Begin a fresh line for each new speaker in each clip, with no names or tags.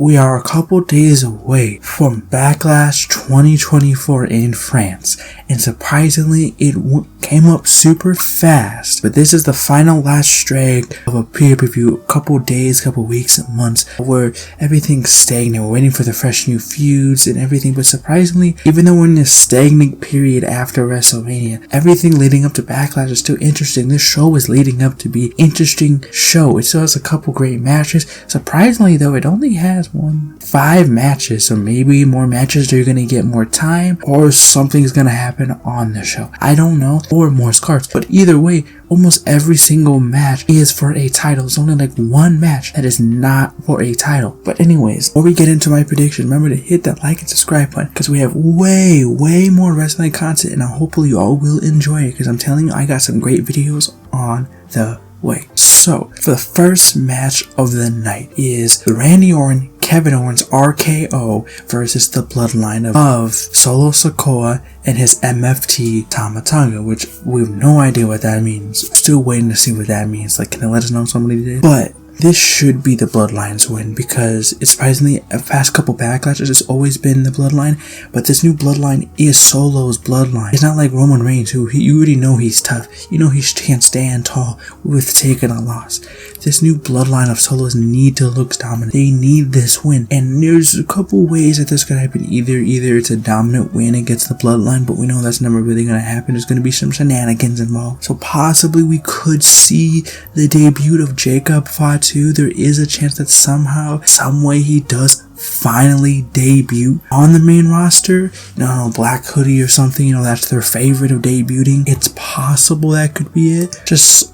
We are a couple days away from BackLash 2024 in France, and surprisingly it came up super fast. But this is the final last stretch of a pay-per-view, a couple days, couple weeks, months, where everything's stagnant. We're waiting for the fresh new feuds and everything, but surprisingly, even though we're in this stagnant period after WrestleMania, everything leading up to BackLash is still interesting. This show is leading up to be an interesting show. It still has a couple great matches. Surprisingly though, it only has 5 matches, so maybe more matches, they're gonna get more time, or something's gonna happen on the show. I don't know, or more scars. But either way, almost every single match is for a title. There's only like one match that is not for a title. But anyways, before we get into my prediction, remember to hit that like and subscribe button, because we have way more wrestling content, and hopefully you all will enjoy it, because I'm telling you, I got some great videos on the way. So, for the first match of the night is Randy Orton, Kevin Owens RKO versus the Bloodline of Solo Sikoa and his MFT Tama Tonga, which we have no idea what that means. Still waiting to see what that means. Like, can they let us know somebody did? But this should be the Bloodlines win, because it's surprisingly a past couple backlashes it's always been the Bloodline, but this new Bloodline is Solo's Bloodline. It's not like Roman Reigns, who you already know he's tough. You know he can't stand tall with taking a loss. This new Bloodline of Solos need to look dominant. They need this win, and there's a couple ways that this could happen. Either it's a dominant win against the Bloodline, but we know that's never really gonna happen. There's gonna be some shenanigans involved. So possibly we could see the debut of Jacob Fatu. There is a chance that somehow, some way he does finally debut on the main roster. No, Black Hoodie or something, that's their favorite of debuting. It's possible that could be it.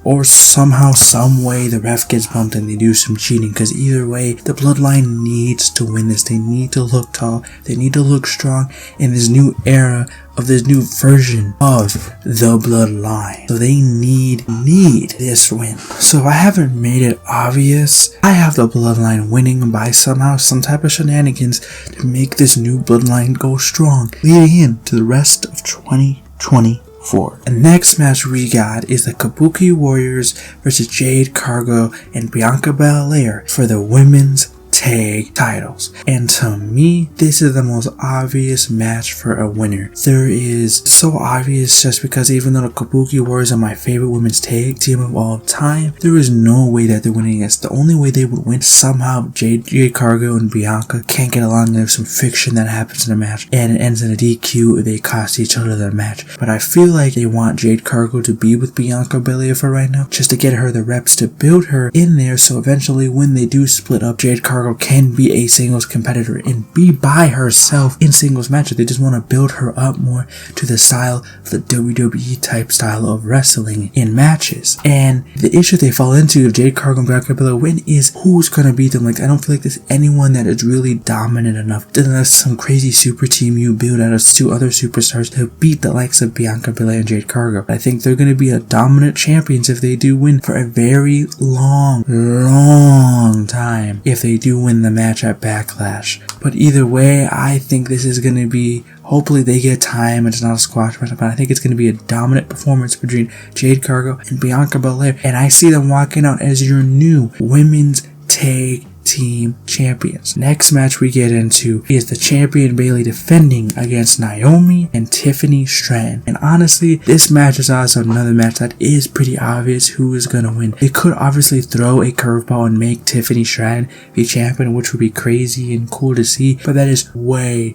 Or somehow, some way the ref gets bumped and they do some cheating, because either way, the Bloodline needs to win this. They need to look tall. They need to look strong in this new era of this new version of the Bloodline. So they need this win. So if I haven't made it obvious, I have the Bloodline winning by somehow some type of shenanigans to make this new Bloodline go strong, leading into the rest of 2024. The next match we got is the Kabuki Warriors versus Jade Cargo and Bianca Belair for the women's tag titles. And to me, this is the most obvious match for a winner. There is so obvious, just because even though the Kabuki Warriors are my favorite women's tag team of all time, there is no way that they're winning against. The only way they would win, somehow Jade Cargo and Bianca can't get along. There's some friction that happens in the match and it ends in a DQ. They cost each other the match. But I feel like they want Jade Cargo to be with Bianca Belair for right now, just to get her the reps, to build her in there, so eventually when they do split up, Jade Cargo can be a singles competitor and be by herself in singles matches. They just want to build her up more to the style of the WWE type style of wrestling in matches. And the issue they fall into if Jade Cargo and Bianca Belair win is who's gonna beat them. Like, I don't feel like there's anyone that is really dominant enough, unless some crazy super team you build out of 2 other superstars, to beat the likes of Bianca Belair and Jade Cargo. I think they're gonna be a dominant champions if they do win for a very long time, if they do win the match at BackLash. But either way, I think this is going to be, hopefully they get time, it's not a squash match, but I think it's going to be a dominant performance between Jade Cargo and Bianca Belair, and I see them walking out as your new women's tag team champions. Next match we get into is the champion Bayley defending against Naomi and Tiffany Stratton. And honestly, this match is also another match that is pretty obvious who is gonna win. They could obviously throw a curveball and make Tiffany Stratton be champion, which would be crazy and cool to see, but that is way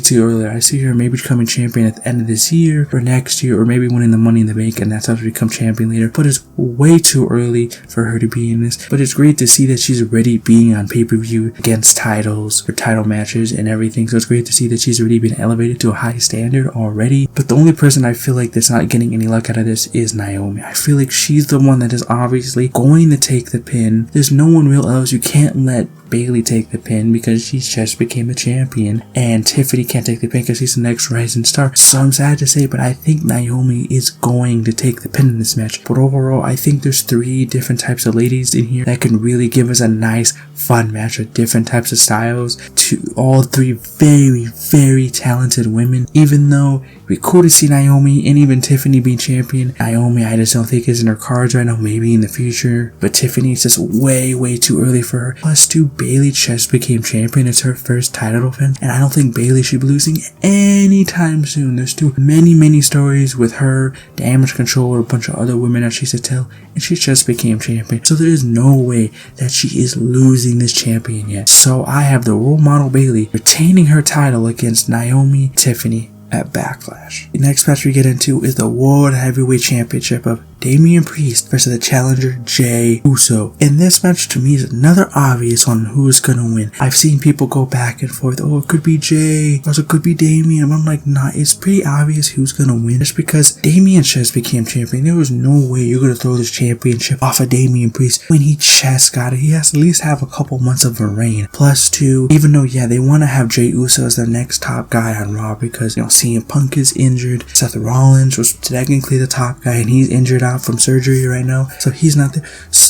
too early. I see her maybe becoming champion at the end of this year or next year, or maybe winning the Money in the Bank, and that's how she become champion later. But it's way too early for her to be in this. But it's great to see that she's already being on pay-per-view against titles or title matches and everything. So it's great to see that she's already been elevated to a high standard already. But the only person I feel like that's not getting any luck out of this is Naomi. I feel like she's the one that is obviously going to take the pin. There's no one real else. You can't let Bayley take the pin because she just became a champion, and Tiffany can't take the pin because she's the next rising star. So I'm sad to say, but I think Naomi is going to take the pin in this match. But overall, I think there's 3 different types of ladies in here that can really give us a nice fun match with different types of styles, to all 3 very talented women. Even though we could see Naomi and even Tiffany being champion, Naomi I just don't think is in her cards right now, maybe in the future, but Tiffany is just way too early for her. Plus, too, Bayley just became champion. It's her first title defense, and I don't think Bayley should be losing anytime soon. There's too many stories with her, Damage Control, or a bunch of other women that she should tell, and she just became champion. So there is no way that she is losing this champion yet. So I have the role model Bayley retaining her title against Naomi, Tiffany at Backlash. The next match we get into is the World Heavyweight Championship of Damien Priest versus the challenger Jay Uso. And this match to me is another obvious on who's gonna win. I've seen people go back and forth, oh, it could be Jay, also it could be Damien, and I'm like, nah, it's pretty obvious who's gonna win. Just because Damien just became champion, there was no way you're gonna throw this championship off of Damien Priest when he just got it. He has to at least have a couple months of a reign. Plus two, even though, yeah, they want to have Jay Uso as the next top guy on Raw because, you know, CM Punk is injured, Seth Rollins was technically the top guy and he's injured out from surgery right now, so he's not there,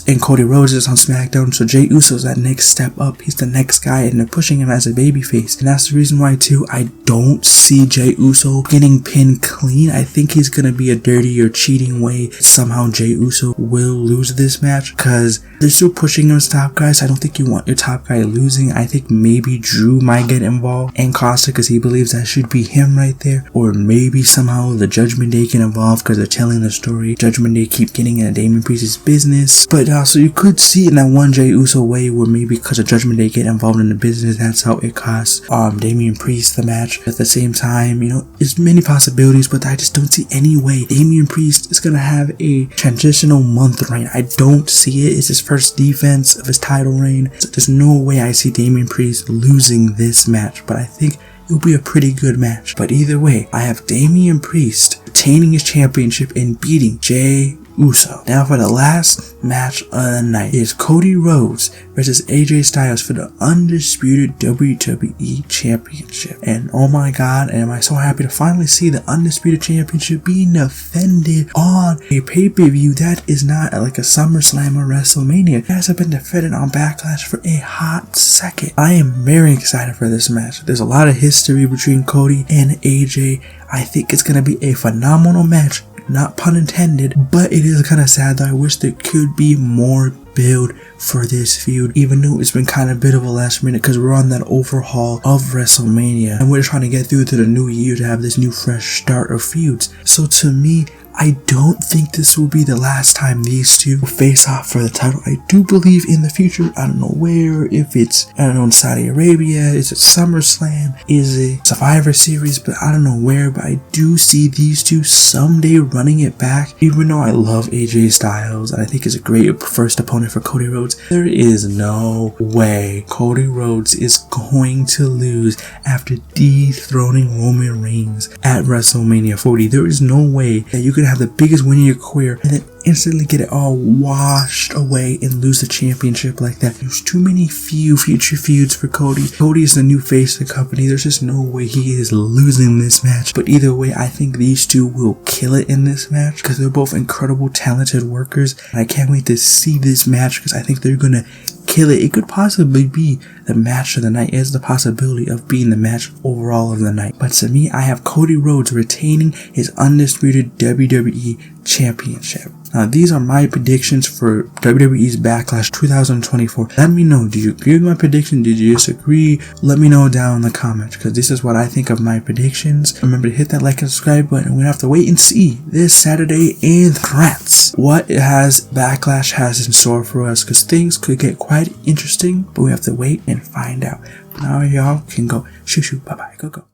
and Cody Rhodes is on SmackDown, so Jay Uso's that next step up. He's the next guy and they're pushing him as a babyface, and that's the reason why too I don't see Jay Uso getting pinned clean. I think he's gonna be a dirty or cheating way somehow Jay Uso will lose this match because they're still pushing him as top guys. I don't think you want your top guy losing. I think maybe Drew might get involved and Costa because he believes that should be him right there, or maybe somehow the Judgment Day get involved because they're telling the story. Judgment Day keep getting in Damien Priest's business, but also you could see it in that one Jay Uso way where maybe because of Judgment Day get involved in the business, that's how it costs Damien Priest the match. At the same time, you know, there's many possibilities, but I just don't see any way Damien Priest is gonna have a transitional month reign. I don't see it. It's his first defense of his title reign, so there's no way I see Damien Priest losing this match, but I think it'll be a pretty good match. But either way, I have Damien Priest retaining his championship and beating Jay Uso. Now for the last match of the night is Cody Rhodes versus AJ Styles for the undisputed WWE Championship. And oh my god, am I so happy to finally see the undisputed championship being defended on a pay-per-view that is not like a SummerSlam or WrestleMania. It hasn't been defended on Backlash for a hot second. I am very excited for this match. There's a lot of history between Cody and AJ. I think it's going to be a phenomenal match. Not pun intended, but it is kind of sad that I wish there could be more build for this feud, even though it's been kind of a bit of a last minute because we're on that overhaul of WrestleMania and we're trying to get through to the new year to have this new fresh start of feuds. So to me, I don't think this will be the last time these two will face off for the title. I do believe in the future. I don't know where, if it's, I don't know, in Saudi Arabia, is it SummerSlam, is it Survivor Series, but I don't know where, but I do see these two someday running it back. Even though I love AJ Styles and I think he's a great first opponent for Cody Rhodes, there is no way Cody Rhodes is going to lose after dethroning Roman Reigns at WrestleMania 40. There is no way that you can have the biggest win in your career and then instantly get it all washed away and lose the championship like that. There's too many future feuds for Cody. Cody is the new face of the company. There's just no way he is losing this match. But either way, I think these two will kill it in this match because they're both incredible, talented workers. And I can't wait to see this match because I think they're gonna kill it. It could possibly be the match of the night. It has the possibility of being the match overall of the night. But to me, I have Cody Rhodes retaining his undisputed WWE Championship. Now, these are my predictions for WWE's Backlash 2024. Let me know, do you agree with my prediction? Did you disagree? Let me know down in the comments because this is what I think of my predictions. Remember to hit that like and subscribe button. We're gonna have to wait and see this Saturday in France what Backlash has in store for us because things could get quite interesting, but we have to wait and find out. Now y'all can go. Shoo, bye-bye, go.